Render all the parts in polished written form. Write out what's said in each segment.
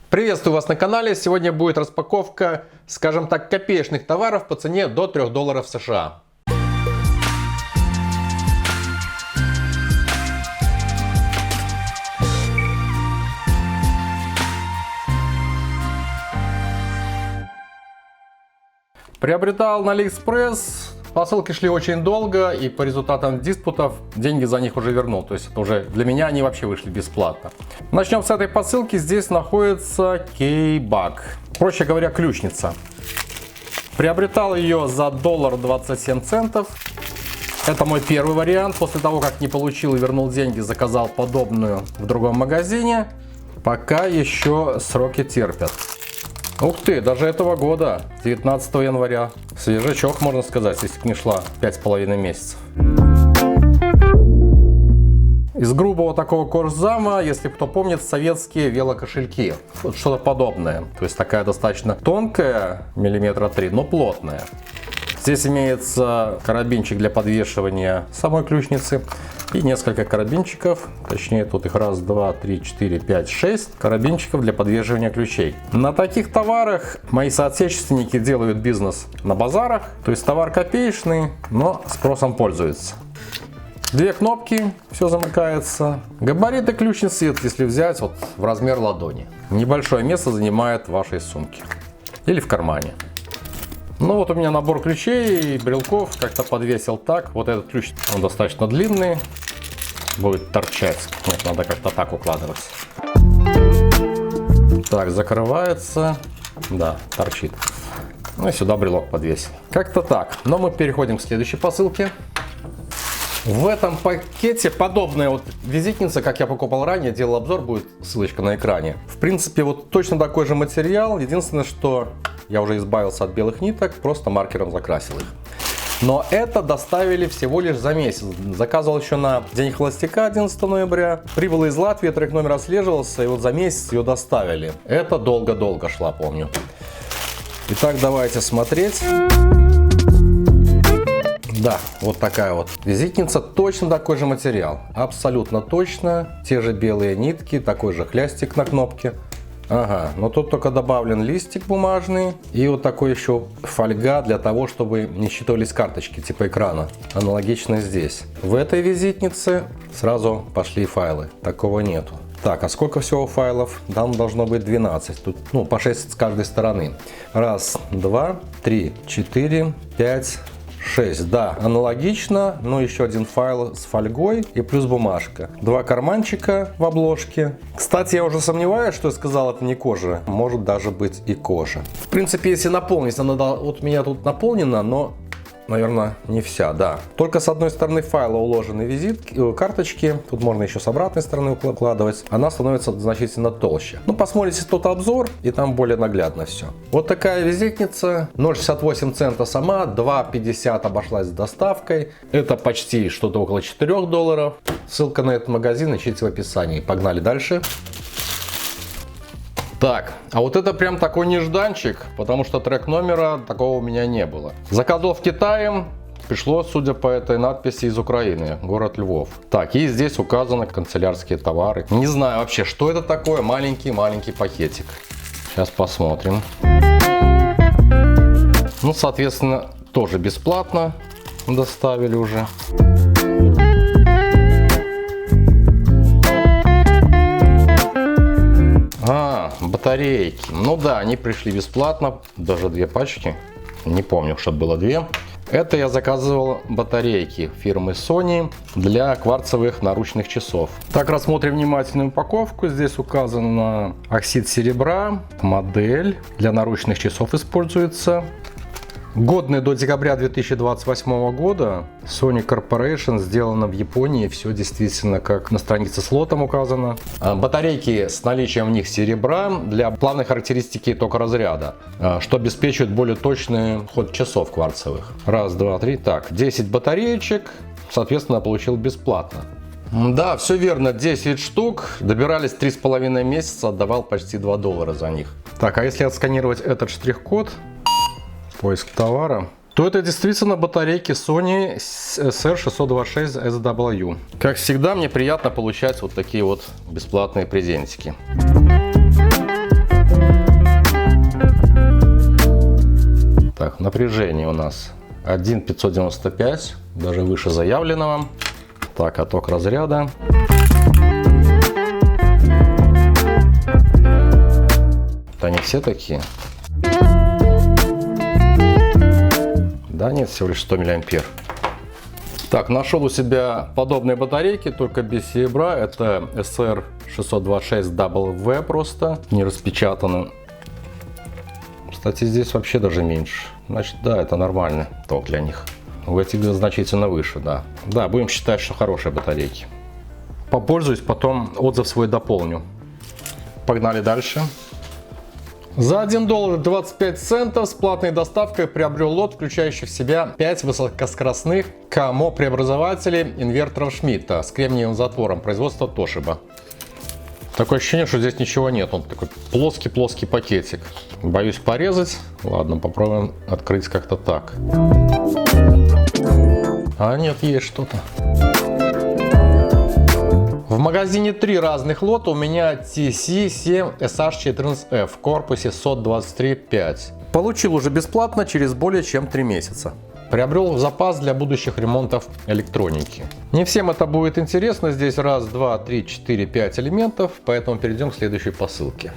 Приветствую вас на канале. Сегодня будет распаковка, скажем так, копеечных товаров по цене до $3 США. Приобретал на AliExpress. Посылки шли очень долго, и по результатам диспутов деньги за них уже вернул. То есть это уже для меня они вообще вышли бесплатно. Начнем с этой посылки. Здесь находится K-Bag. Проще говоря, ключница. Приобретал ее за $1.27. Это мой первый вариант. После того, как не получил и вернул деньги, заказал подобную в другом магазине. Пока еще сроки терпят. Ух ты, даже этого года, 19 января. Свежачок, можно сказать, если бы не шла 5,5 месяцев. Из грубого такого кожзама, если кто помнит, советские велокошельки. Вот что-то подобное. То есть такая достаточно тонкая, миллиметра 3, но плотная. Здесь имеется карабинчик для подвешивания самой ключницы. И несколько карабинчиков, точнее тут их 1, 2, 3, 4, 5, 6 карабинчиков для подвешивания ключей. На таких товарах мои соотечественники делают бизнес на базарах. То есть товар копеечный, но спросом пользуется. Две кнопки, все замыкается. Габариты ключницы, если взять вот в размер ладони. Небольшое место занимает в вашей сумке или в кармане. Ну вот у меня набор ключей и брелков, как-то подвесил так. Вот этот ключ, он достаточно длинный, будет торчать. Вот надо как-то так укладывать. Так, закрывается. Да, торчит. Ну и сюда брелок подвесил. Как-то так. Но мы переходим к следующей посылке. В этом пакете подобная вот визитница, как я покупал ранее, делал обзор, будет ссылочка на экране. В принципе, вот точно такой же материал. Единственное, что я уже избавился от белых ниток, просто маркером закрасил их. Но это доставили всего лишь за месяц. Заказывал еще на День холостяка 11 ноября. Прибыла из Латвии, трек номер отслеживался, и вот за месяц ее доставили. Это долго-долго шла, помню. Итак, давайте смотреть. Да, вот такая вот визитница, точно такой же материал, абсолютно точно, те же белые нитки, такой же хлястик на кнопке. Ага, но тут только добавлен листик бумажный и вот такой еще фольга для того, чтобы не считывались карточки типа экрана. Аналогично здесь. В этой визитнице сразу пошли файлы, такого нету. Так, а сколько всего файлов? Там должно быть 12. Тут, ну, по 6 с каждой стороны. 1, 2, 3, 4, 5, 6. Да, аналогично, но еще один файл с фольгой и плюс бумажка. 2 карманчика в обложке. Кстати, я уже сомневаюсь, что я сказал, это не кожа. Может даже быть и кожа. В принципе, если наполнить, она вот у меня тут наполнена, но, наверное, не вся, да. Только с одной стороны файла уложены визитки, карточки. Тут можно еще с обратной стороны укладывать. Она становится значительно толще. Ну, посмотрите тот обзор, и там более наглядно все. Вот такая визитница. 0,68 цента сама, 2,50 обошлась с доставкой. Это почти что-то около $4. Ссылка на этот магазин ищите в описании. Погнали дальше. Так, а вот это прям такой нежданчик, потому что трек номера такого у меня не было. Заказывал в Китае, пришло, судя по этой надписи, из Украины, город Львов. Так, и здесь указаны канцелярские товары. Не знаю вообще, что это такое, маленький пакетик. Сейчас посмотрим. Ну, соответственно, тоже бесплатно доставили уже. Батарейки. Ну да, они пришли бесплатно. Даже 2 пачки. Не помню, что было 2. Это я заказывал батарейки фирмы Sony для кварцевых наручных часов. Так, рассмотрим внимательную упаковку. Здесь указано оксид серебра. Модель для наручных часов используется. Годные до декабря 2028 года. Sony Corporation, сделано в Японии. Все действительно как на странице с лотом указано. Батарейки с наличием в них серебра для плавной характеристики токоразряда, что обеспечивает более точный ход часов кварцевых. 1, 2, 3. Так, 10 батареечек, соответственно, получил бесплатно. Да, все верно, 10 штук. Добирались 3,5 месяца, отдавал почти $2 за них. Так, а если отсканировать этот штрих-код, поиск товара, то это действительно батарейки Sony SR626SW. Как всегда, мне приятно получать вот такие вот бесплатные презентики. Так, напряжение у нас 1,595, даже выше заявленного. Так, отток разряда. Они все такие. Да нет, всего лишь 100 миллиампер. Так, нашел у себя подобные батарейки, только без серебра. Это SR626W просто, не распечатаны. Кстати, здесь вообще даже меньше. Значит, да, это нормальный ток для них. У этих значительно выше, да. Да, будем считать, что хорошие батарейки. Попользуюсь, потом отзыв свой дополню. Погнали дальше. За $1.25 с платной доставкой приобрел лот, включающий в себя 5 высокоскоростных КАМО преобразователей инверторов Шмидта с кремниевым затвором производства Toshiba. Такое ощущение, что здесь ничего нет. Он такой плоский-плоский пакетик. Боюсь порезать. Ладно, попробуем открыть как-то так. А нет, есть что-то. В магазине 3 разных лота. У меня TC7SH14F в корпусе SOT23.5. Получил уже бесплатно через более чем 3 месяца. Приобрел в запас для будущих ремонтов электроники. Не всем это будет интересно. Здесь 1, 2, 3, 4, 5 элементов. Поэтому перейдем к следующей посылке.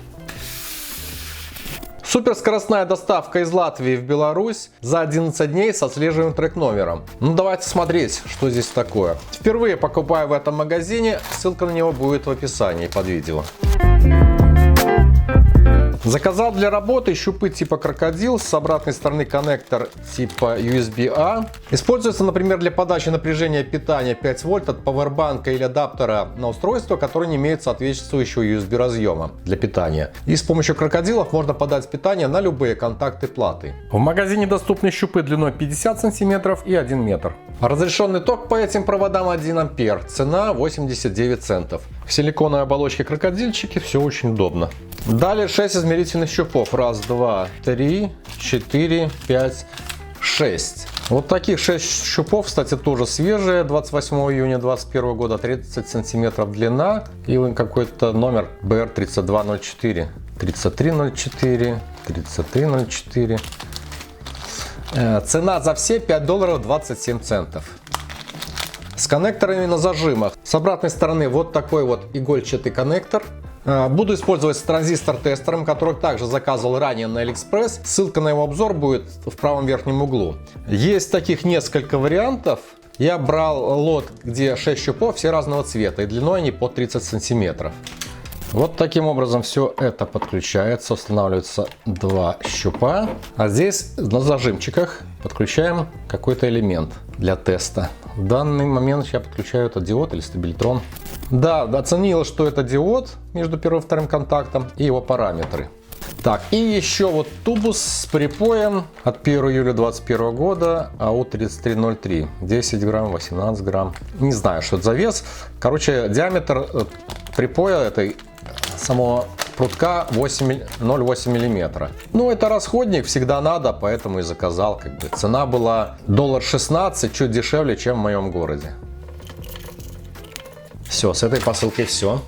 Суперскоростная доставка из Латвии в Беларусь за 11 дней с отслеживаемым трек-номером. Ну давайте смотреть, что здесь такое. Впервые покупаю в этом магазине, ссылка на него будет в описании под видео. Заказал для работы щупы типа крокодил, с обратной стороны коннектор типа USB-A. Используется, например, для подачи напряжения питания 5 вольт от пауэрбанка или адаптера на устройство, которое не имеет соответствующего USB разъема для питания. И с помощью крокодилов можно подать питание на любые контакты платы. В магазине доступны щупы длиной 50 см и 1 метр. Разрешенный ток по этим проводам 1 ампер. Цена 89 центов. В силиконовой оболочке крокодильчики, все очень удобно. Далее 6 измерительных щупов. 1, 2, 3, 4, 5, 6. Вот таких 6 щупов, кстати, тоже свежие. 28 июня 2021 года, 30 сантиметров длина. И какой-то номер BR3204. 3304, 3304. Цена за все $5.27. С коннекторами на зажимах. С обратной стороны вот такой вот игольчатый коннектор. Буду использовать с транзистор-тестером, который также заказывал ранее на AliExpress. Ссылка на его обзор будет в правом верхнем углу. Есть таких несколько вариантов. Я брал лот, где 6 щупов, все разного цвета, и длиной они по 30 сантиметров. Вот таким образом все это подключается, устанавливаются 2 щупа. А здесь на зажимчиках подключаем какой-то элемент для теста. В данный момент я подключаю это диод или стабильтрон. Да, оценила, что это диод между первым и вторым контактом и его параметры. Так, и еще вот тубус с припоем от 1 июля 2021 года АУ3303. 10 грамм, 18 грамм. Не знаю, что это за вес. Короче, диаметр припоя этой самого прутка 0,8 мм. Ну, это расходник, всегда надо, поэтому и заказал. Цена была $16, чуть дешевле, чем в моем городе. Все, с этой посылкой все.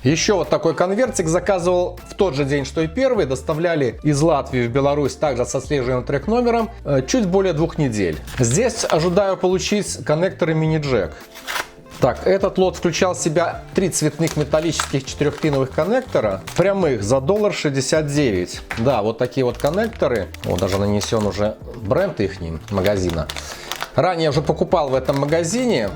Еще вот такой конвертик заказывал в тот же день, что и первый. Доставляли из Латвии в Беларусь также со отслеживаемым трек-номером чуть более 2 недель. Здесь ожидаю получить коннекторы мини-джек. Так, этот лот включал в себя 3 цветных металлических 4-пиновых коннектора, прямых, за $1.69. Да, вот такие вот коннекторы. Вот даже нанесен уже бренд их магазина. Ранее я уже покупал в этом магазине.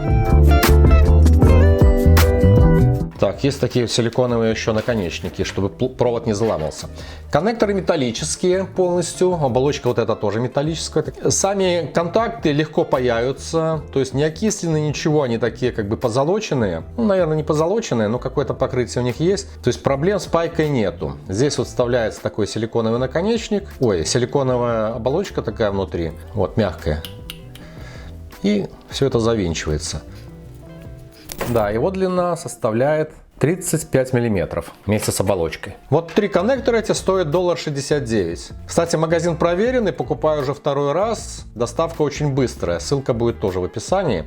Так, есть такие силиконовые еще наконечники, чтобы провод не заламывался. Коннекторы металлические полностью, оболочка вот эта тоже металлическая. Сами контакты легко паяются, то есть не окислены ничего, они такие как бы позолоченные. Ну, наверное, не позолоченные, но какое-то покрытие у них есть. То есть проблем с пайкой нету. Здесь вот вставляется такой силиконовый наконечник. Ой, силиконовая оболочка такая внутри, вот мягкая. И все это завинчивается. Да, его длина составляет 35 мм вместе с оболочкой. Вот 3 коннектора эти стоят $1.69. Кстати, магазин проверенный, покупаю уже второй раз. Доставка очень быстрая, ссылка будет тоже в описании.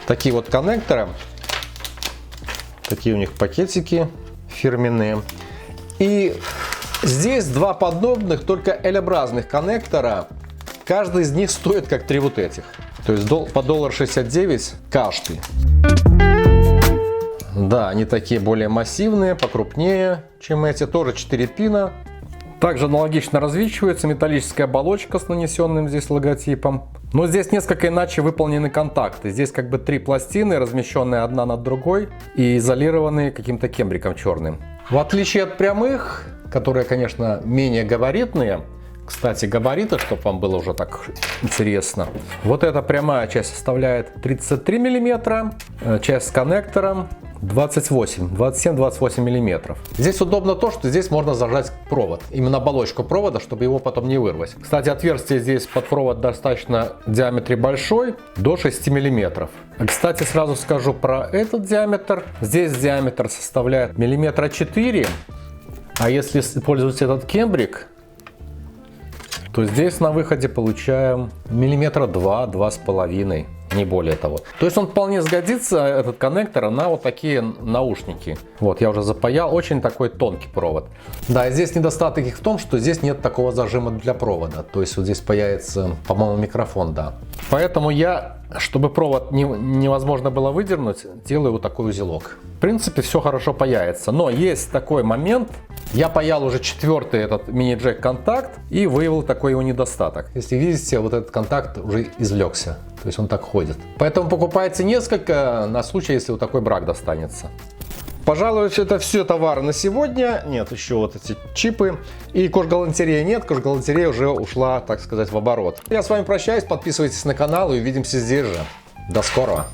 Такие вот коннекторы. Такие у них пакетики фирменные. И здесь 2 подобных, только L-образных коннектора Каждый из них стоит как 3 вот этих. То есть по $1.69 каждый. Да, они такие более массивные, покрупнее, чем эти. Тоже 4 пина. Также аналогично развинчивается металлическая оболочка с нанесенным здесь логотипом. Но здесь несколько иначе выполнены контакты. Здесь как бы 3 пластины, размещенные одна над другой и изолированные каким-то кембриком черным. В отличие от прямых, которые, конечно, менее габаритные. Кстати, габариты, чтобы вам было уже так интересно. Вот эта прямая часть составляет 33 мм, часть с коннектором 27-28 мм. Здесь удобно то, что здесь можно зажать провод, именно оболочку провода, чтобы его потом не вырвать. Кстати, отверстие здесь под провод достаточно в диаметре большой, до 6 мм. Кстати, сразу скажу про этот диаметр. Здесь диаметр составляет 4 мм, а если использовать этот кембрик, то здесь на выходе получаем 2-2,5 мм, не более того. То есть он вполне сгодится, этот коннектор, на вот такие наушники. Вот, я уже запаял, очень такой тонкий провод. Да, и здесь недостаток их в том, что здесь нет такого зажима для провода. То есть вот здесь появится, по-моему, микрофон, да. Поэтому я, чтобы провод невозможно было выдернуть, делаю вот такой узелок. В принципе, все хорошо паяется. Но есть такой момент. Я паял уже 4-й этот мини-джек контакт и выявил такой его недостаток. Если видите, вот этот контакт уже извлекся. То есть он так ходит. Поэтому покупайте несколько на случай, если вот такой брак достанется. Пожалуй, это все товары на сегодня. Нет, еще вот эти чипы. И кожгалантерея нет. Кожгалантерея уже ушла, так сказать, в оборот. Я с вами прощаюсь. Подписывайтесь на канал и увидимся здесь же. До скорого.